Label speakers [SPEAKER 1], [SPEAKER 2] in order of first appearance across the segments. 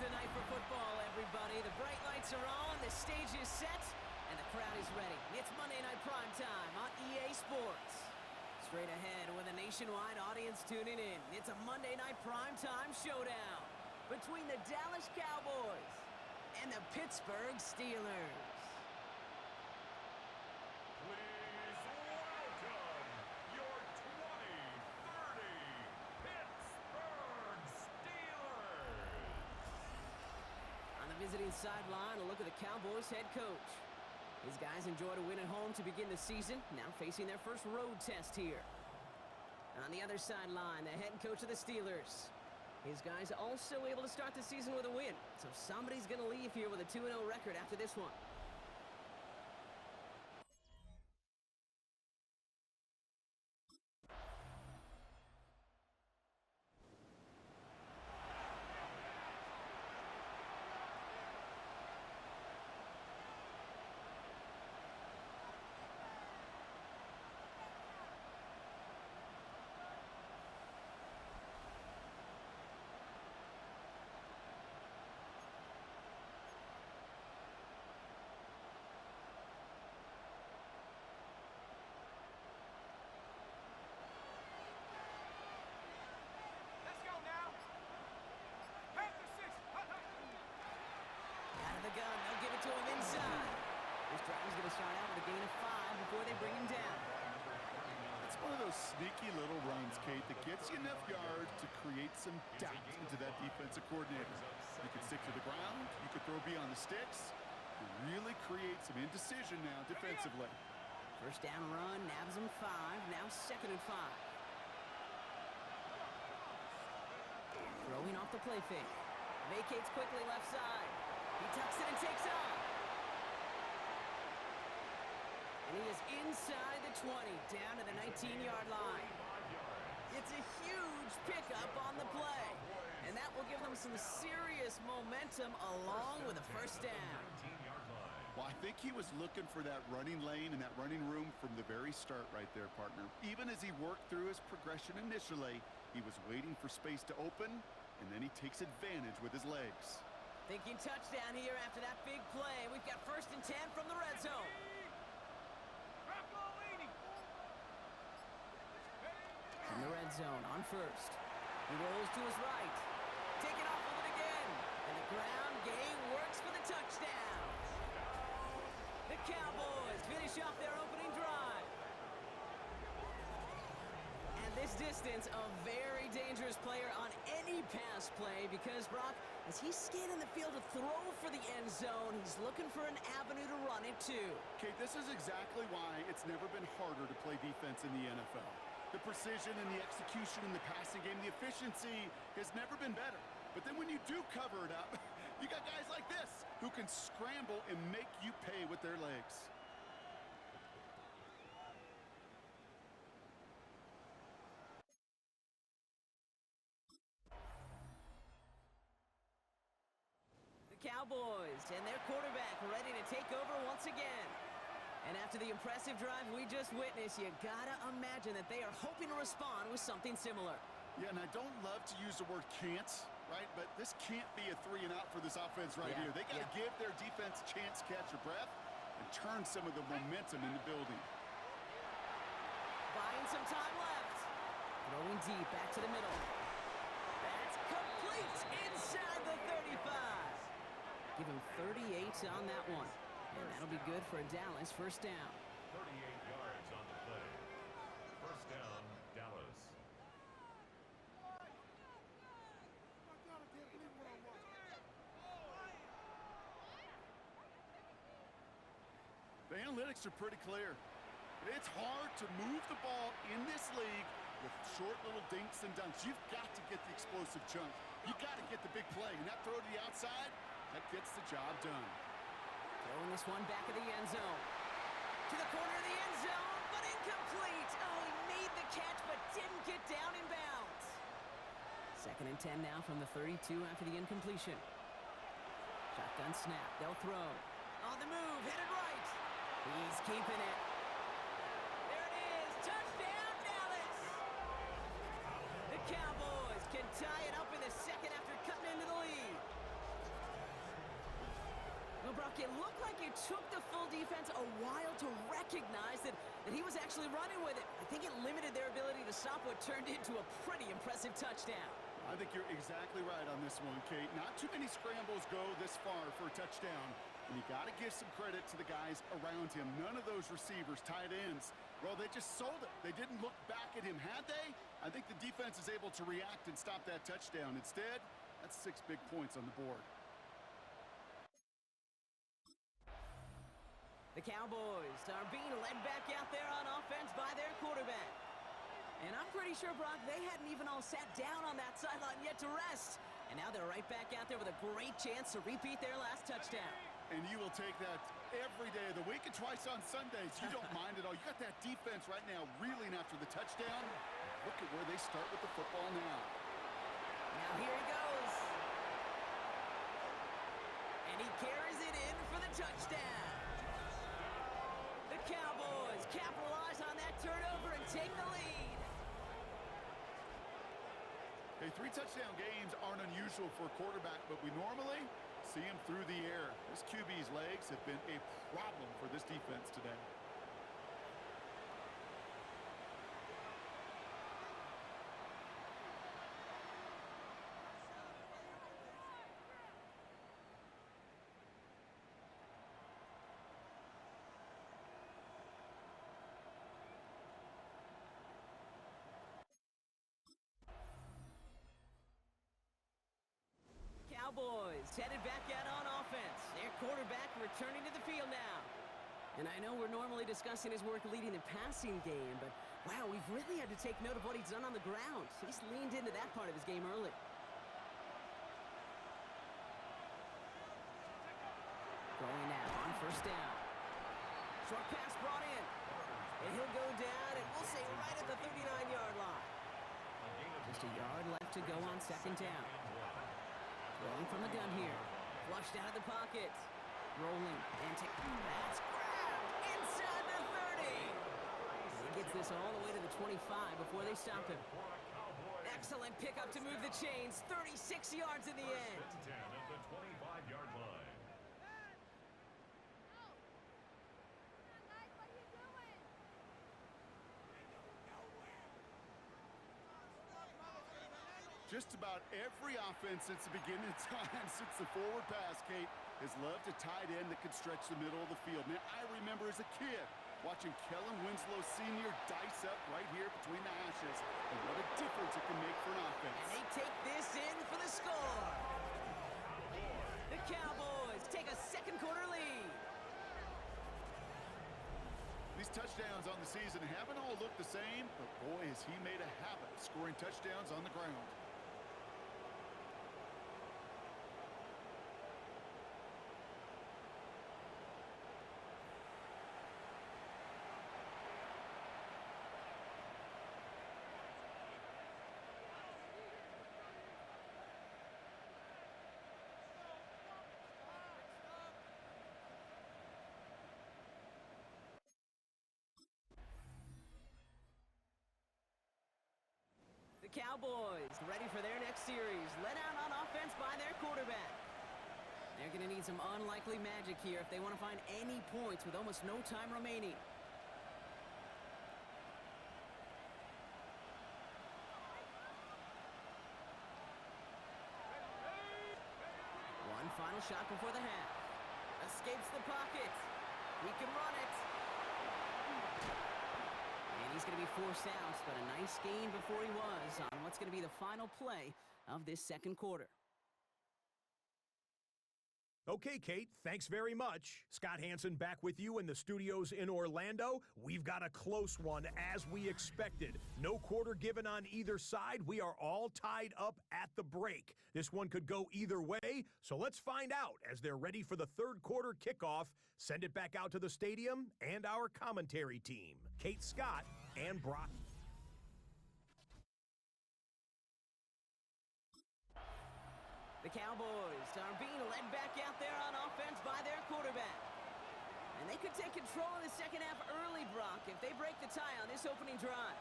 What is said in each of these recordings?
[SPEAKER 1] the night for football, everybody. The bright lights are on, the stage is set, and the crowd is ready. It's Monday Night Primetime on EA Sports. Straight ahead with a nationwide audience tuning in. It's a Monday Night Primetime showdown between the Dallas Cowboys and the Pittsburgh Steelers.
[SPEAKER 2] Please welcome your 2030 Pittsburgh Steelers.
[SPEAKER 1] On the visiting sideline, a look at the Cowboys head coach. His guys enjoyed a win at home to begin the season, now facing their first road test here. On the other sideline, the head coach of the Steelers. His guys also able to start the season with a win, so somebody's going to leave here with a 2-0 record after this one. The gun, they'll give it to him inside. This drive is going to start out with a gain of 5 before they bring him down.
[SPEAKER 3] It's one of those sneaky little runs, Kate, that gets you enough yards to create some doubt into that defensive coordinator. You can stick to the ground, you could throw beyond the sticks, you really create some indecision now defensively.
[SPEAKER 1] First down run, nabs him 5, now 2nd and 5. Throwing off the play fake. Vacates quickly left side. He tucks it and takes off. And he is inside the 20, down to the 19-yard line. It's a huge pickup on the play. And that will give them some serious momentum along with a first down.
[SPEAKER 3] Well, I think he was looking for that running lane and that running room from the very start right there, partner. Even as he worked through his progression initially, he was waiting for space to open, and then he takes advantage with his legs.
[SPEAKER 1] Thinking touchdown here after that big play. We've got 1st and 10 from the red zone. From the red zone on 1st. He rolls to his right. Taking off with it again. And the ground game works for the touchdown. The Cowboys finish off their opening drive. And this distance, a very dangerous player on any pass play because, Brock, as he's scanning the field to throw for the end zone, he's looking for an avenue to run it too.
[SPEAKER 3] Okay, this is exactly why it's never been harder to play defense in the NFL. The precision and the execution in the passing game, the efficiency has never been better. But then when you do cover it up, you got guys like this who can scramble and make you pay with their legs.
[SPEAKER 1] Cowboys and their quarterback ready to take over once again. And after the impressive drive we just witnessed, you gotta imagine that they are hoping to respond with something similar.
[SPEAKER 3] Yeah, and I don't love to use the word can't, right? But this can't be a 3-and-out for this offense right here. They gotta give their defense a chance to catch their breath and turn some of the momentum in the building.
[SPEAKER 1] Buying some time left. Throwing deep back to the middle. That's complete inside the 35. Give him 38 on that one. And that'll be good for a Dallas first down.
[SPEAKER 2] 38 yards on the play. First down, Dallas.
[SPEAKER 3] The analytics are pretty clear. It's hard to move the ball in this league with short little dinks and dunks. You've got to get the explosive chunk. You've got to get the big play. And that throw to the outside, that gets the job done.
[SPEAKER 1] Throwing this one back of the end zone. To the corner of the end zone, but incomplete. Oh, he made the catch, but didn't get down in bounds. 2nd and 10 now from the 32 after the incompletion. Shotgun snap, they'll throw. On the move, headed right. He's keeping it. There it is, touchdown Dallas! The Cowboys can tie it up in the second after cutting into the lead. Brock, it looked like it took the full defense a while to recognize that he was actually running with it. I think it limited their ability to stop what turned into a pretty impressive touchdown.
[SPEAKER 3] I think you're exactly right on this one, Kate. Not too many scrambles go this far for a touchdown. And you got to give some credit to the guys around him. None of those receivers, tight ends, well, they just sold it. They didn't look back at him, had they? I think the defense is able to react and stop that touchdown. Instead, that's 6 big points on the board.
[SPEAKER 1] The Cowboys are being led back out there on offense by their quarterback. And I'm pretty sure, Brock, they hadn't even all sat down on that sideline yet to rest. And now they're right back out there with a great chance to repeat their last touchdown.
[SPEAKER 3] And you will take that every day of the week and twice on Sundays. You don't mind at all. You got that defense right now reeling after the touchdown. Look at where they start with the football now.
[SPEAKER 1] Now here he goes. And he carries it in for the touchdown. The Cowboys capitalize on that turnover and take the lead.
[SPEAKER 3] Hey, 3 touchdown games aren't unusual for a quarterback, but we normally see him through the air. This QB's legs have been a problem for this defense today.
[SPEAKER 1] Cowboys headed back out on offense. Their quarterback returning to the field now. And I know we're normally discussing his work leading the passing game, but wow, we've really had to take note of what he's done on the ground. He's leaned into that part of his game early. Going now on first down. Short pass brought in. And he'll go down, and we'll say right at the 39-yard line. Just a yard left to go on second down. Rolling from the gun here. Flushed out of the pocket. Rolling and that's grabbed inside the 30. He gets this all the way to the 25 before they stop him. Excellent pickup to move the chains. 36 yards in the end.
[SPEAKER 2] At the 25-yard line.
[SPEAKER 3] Just about every offense since the beginning of time, since the forward pass, Kate, has loved a tight end that can stretch the middle of the field. Man, I remember as a kid watching Kellen Winslow Sr. dice up right here between the hashes. And what a difference it can make for an offense.
[SPEAKER 1] And they take this in for the score. The Cowboys take a second quarter lead.
[SPEAKER 3] These touchdowns on the season haven't all looked the same, but boy, has he made a habit of scoring touchdowns on the ground.
[SPEAKER 1] The Cowboys ready for their next series. Led out on offense by their quarterback. They're going to need some unlikely magic here if they want to find any points with almost no time remaining. One final shot before the half. Escapes the pocket. He can run it. And he's going to be forced out, but a nice gain before he was on what's going to be the final play of this second quarter.
[SPEAKER 4] Okay, Kate, thanks very much. Scott Hansen back with you in the studios in Orlando. We've got a close one, as we expected. No quarter given on either side. We are all tied up at the break. This one could go either way, so let's find out as they're ready for the third quarter kickoff. Send it back out to the stadium and our commentary team, Kate Scott and Brock.
[SPEAKER 1] The Cowboys are being led back out there on offense by their quarterback. And they could take control of the second half early, Brock, if they break the tie on this opening drive.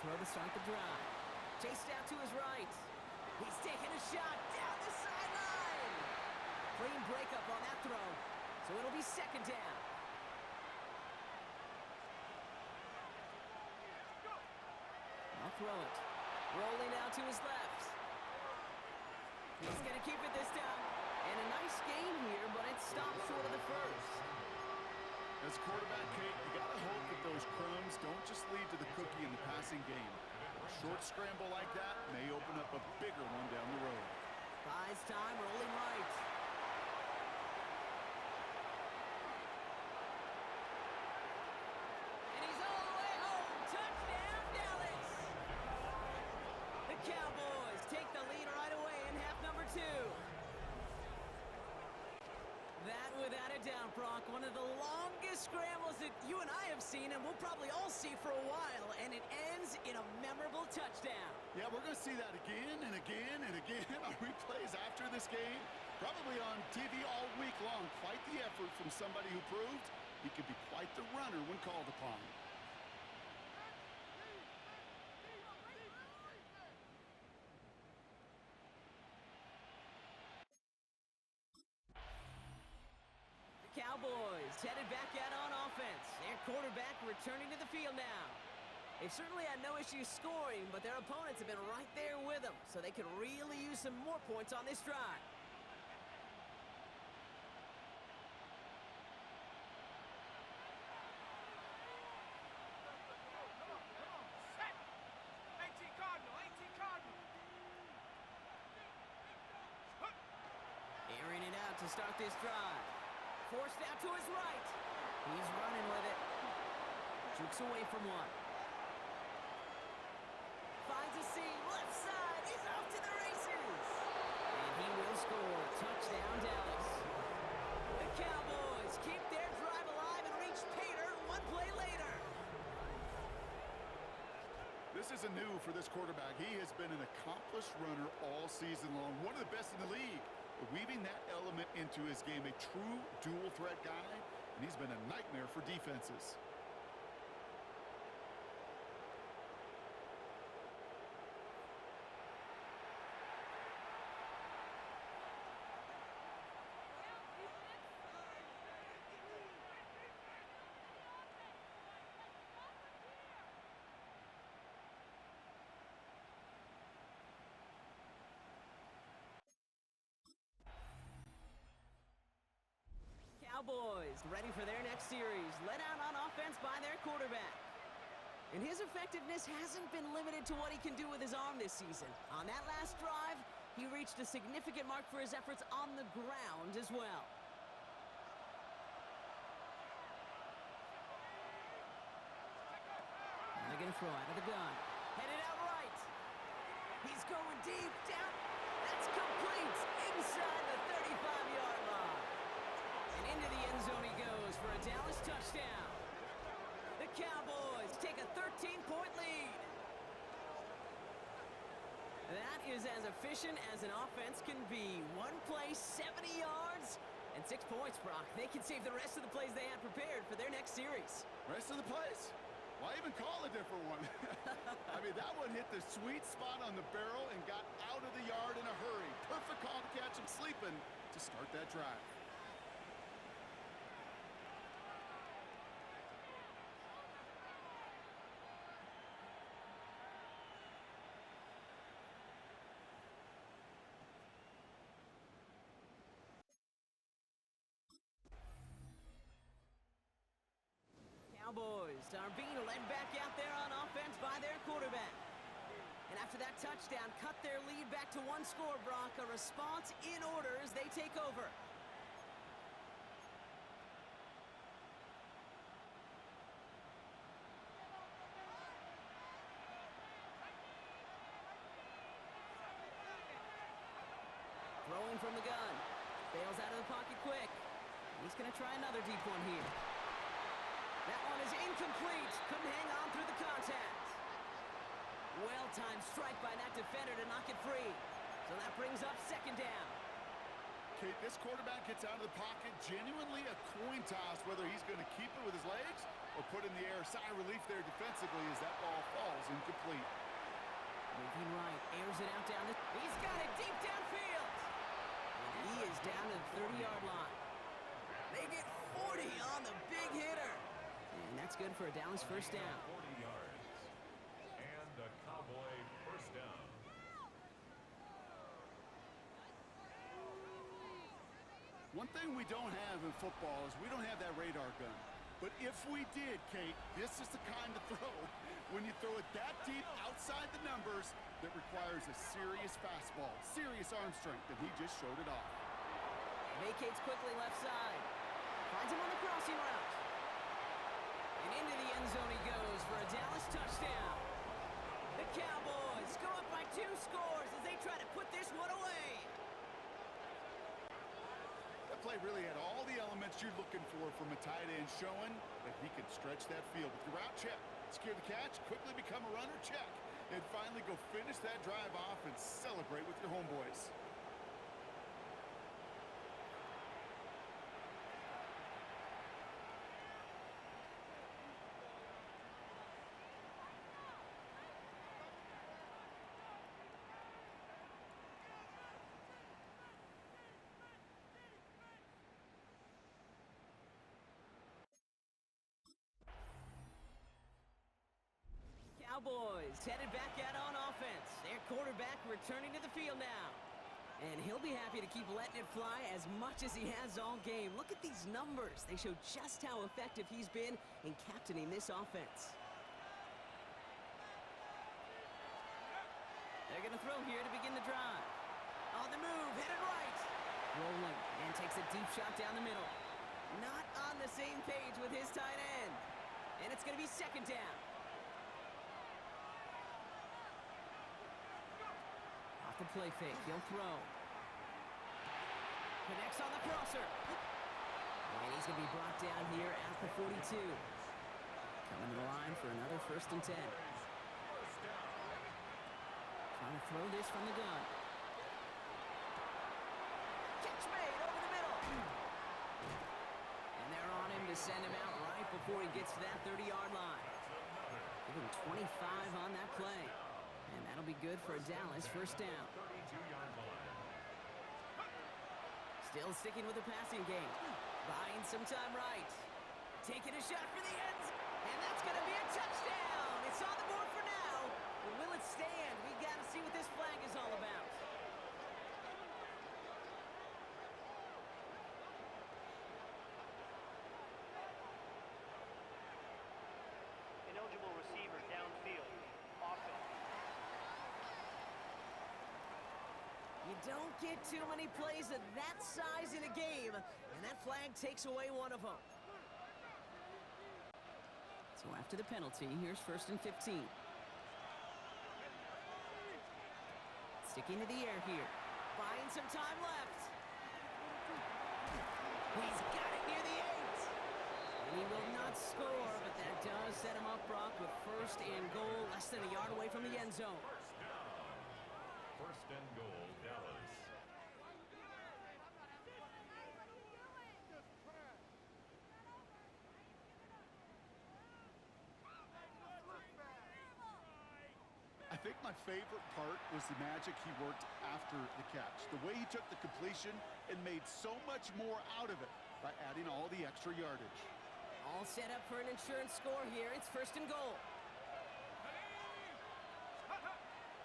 [SPEAKER 1] throw to start the drive. Chased out to his right. He's taking a shot down the sideline. Clean breakup on that throw, so it'll be second down. I'll throw it. Rolling out to his left. He's going to keep it this time. And a nice gain here, but it stopped short of the first.
[SPEAKER 3] As a quarterback, Kate, you got to hope that those crumbs don't just lead to the cookie in the passing game. A short scramble like that may open up a bigger one down the road.
[SPEAKER 1] Buys time, rolling right. And he's all the way home. Touchdown, Dallas! The Cowboys take the lead right away in half number 2. That, without a doubt, Brock, one of the longest scrambles that you and I have seen, and we'll probably all see for a while, and it ends in a memorable touchdown.
[SPEAKER 3] Yeah, we're going to see that again and again and again on replays after this game. Probably on TV all week long. Quite the effort from somebody who proved he could be quite the runner when called upon.
[SPEAKER 1] Cowboys headed back out on offense. Their quarterback returning to the field now. They've certainly had no issues scoring, but their opponents have been right there with them, so they could really use some more points on this drive. Airing it out to start this drive. Forced out to his right. He's running with it. Jukes away from one. Finds a seam. Left side. He's off to the races. And he will score. Touchdown, Dallas. The Cowboys keep their drive alive and reach Pater one play later.
[SPEAKER 3] This isn't new for this quarterback. He has been an accomplished runner all season long. One of the best in the league. Weaving that element into his game, a true dual threat guy, and he's been a nightmare for defenses.
[SPEAKER 1] Cowboys ready for their next series, led out on offense by their quarterback. And his effectiveness hasn't been limited to what he can do with his arm this season. On that last drive, he reached a significant mark for his efforts on the ground as well. And they're going to throw out of the gun. Headed out right. He's going deep down. That's complete inside the 35-yard line. And into the end zone he goes for a Dallas touchdown. The Cowboys take a 13-point lead. That is as efficient as an offense can be. One play, 70 yards, and 6 points, Brock. They can save the rest of the plays they had prepared for their next series.
[SPEAKER 3] Rest of the plays? Why even call a different one? I mean, that one hit the sweet spot on the barrel and got out of the yard in a hurry. Perfect call to catch him sleeping to start that drive.
[SPEAKER 1] Cowboys are being led back out there on offense by their quarterback. And after that touchdown, cut their lead back to one score, Brock. A response in order as they take over. Throwing from the gun. Bails out of the pocket quick. He's going to try another deep one here. That one is incomplete. Couldn't hang on through the contact. Well-timed strike by that defender to knock it free. So that brings up second down.
[SPEAKER 3] Kate, this quarterback gets out of the pocket, genuinely a coin toss whether he's going to keep it with his legs or put in the air. Sigh of relief there defensively as that ball falls incomplete.
[SPEAKER 1] Moving right, airs it out down the... He's got it deep downfield. And he is down to the 30-yard line. They get 40 on the big hitter. And that's good for a Dallas first down.
[SPEAKER 2] 40 yards. And a Cowboy first down.
[SPEAKER 3] One thing we don't have in football is we don't have that radar gun. But if we did, Kate, this is the kind of throw, when you throw it that deep outside the numbers, that requires a serious fastball, serious arm strength, and he just showed it off.
[SPEAKER 1] Vacates quickly left side. Finds him on the crossing route. And into the end zone he goes for a Dallas touchdown. The Cowboys go up by 2 scores as they try to put this one away.
[SPEAKER 3] That play really had all the elements you're looking for from a tight end, showing that he can stretch that field with the route check, secure the catch, quickly become a runner check, and finally go finish that drive off and celebrate with your homeboys.
[SPEAKER 1] Cowboys headed back out on offense. Their quarterback returning to the field now. And he'll be happy to keep letting it fly as much as he has all game. Look at these numbers. They show just how effective he's been in captaining this offense. They're going to throw here to begin the drive. On the move, headed right. Rolling, and takes a deep shot down the middle. Not on the same page with his tight end. And it's going to be second down. The play fake, he'll throw. Connects on the crosser. And he's going to be brought down here at the 42. Coming to the line for another 1st and 10. Trying to throw this from the gun. Catch made over the middle. And they're on him to send him out right before he gets to that 30-yard line. Give him 25 on that play. And that'll be good for a Dallas first down.
[SPEAKER 2] 32-yard line.
[SPEAKER 1] Still sticking with the passing game. Buying some time right. Taking a shot for the end. And that's going to be a touchdown. It's on the board for now. But will it stand? We got to see what this flag is all about.
[SPEAKER 5] Ineligible receiver downfield. Offense.
[SPEAKER 1] You don't get too many plays of that size in a game, and that flag takes away one of them. So after the penalty, here's 1st and 15. Sticking to the air here. Buying some time left. He's got it near the 8. And he will not score, but that does set him up, Brock, with 1st and goal, less than a yard away from the end zone.
[SPEAKER 2] First down. 1st and goal, Dallas.
[SPEAKER 3] I think my favorite part was the magic he worked after the catch. The way he took the completion and made so much more out of it by adding all the extra yardage.
[SPEAKER 1] All set up for an insurance score here. It's 1st and goal.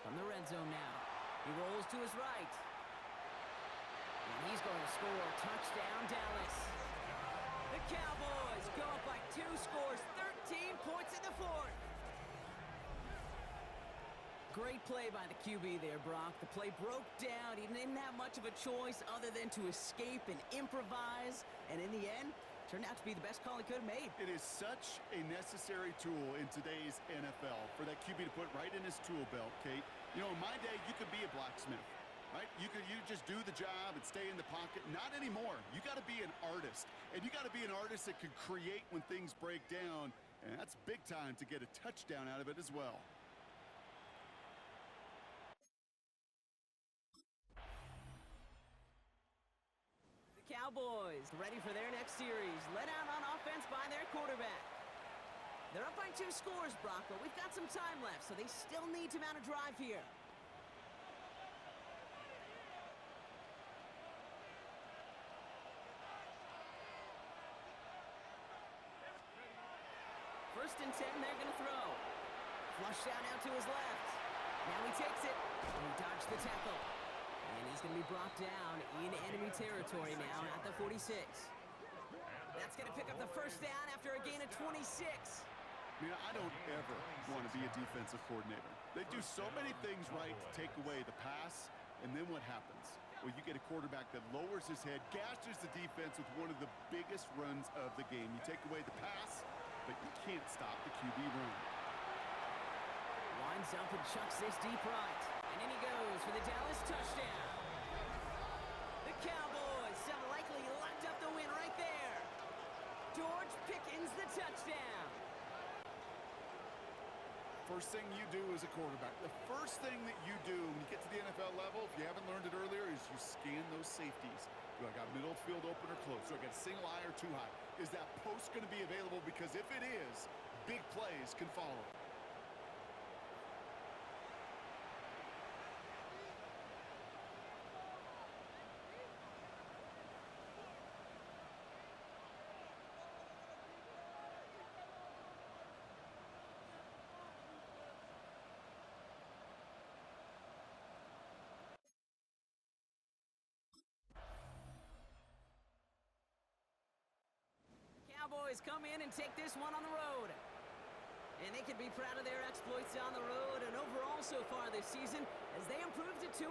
[SPEAKER 1] From the red zone now. He rolls to his right. And he's going to score. Touchdown, Dallas. The Cowboys go up by 2 scores. 13 points in the 4th. Great play by the QB there, Brock. The play broke down. He didn't have much of a choice other than to escape and improvise. And in the end, turned out to be the best call he could have made.
[SPEAKER 3] It is such a necessary tool in today's NFL for that QB to put right in his tool belt, Kate. You know, in my day, you could be a blacksmith, right? You just do the job and stay in the pocket. Not anymore. You got to be an artist. And you got to be an artist that can create when things break down. And that's big time to get a touchdown out of it as well.
[SPEAKER 1] Cowboys, ready for their next series. Led out on offense by their quarterback. They're up by 2 scores, Brock, but we've got some time left, so they still need to mount a drive here. First and 10, they're going to throw. Flush down out to his left. Now he takes it, and he dodged the tackle. And he's going to be brought down in enemy territory now at the 46. That's going to pick up the first down after a gain of 26.
[SPEAKER 3] Man, I don't ever want to be a defensive coordinator. They do so many things right to take away the pass, and then what happens? Well, you get a quarterback that lowers his head, gashes the defense with one of the biggest runs of the game. You take away the pass, but you can't stop the QB run.
[SPEAKER 1] Winds up and chucks this deep right. And in he goes for the Dallas touchdown. The Cowboys sound likely locked up the win right there. George Pickens the touchdown.
[SPEAKER 3] First thing you do as a quarterback, the first thing that you do when you get to the NFL level, if you haven't learned it earlier, is you scan those safeties. Do I got middle field open or close? Do I got a single eye or too high? Is that post going to be available? Because if it is, big plays can follow.
[SPEAKER 1] Cowboys come in and take this one on the road. And they can be proud of their exploits on the road and overall so far this season as they improve to 2-0.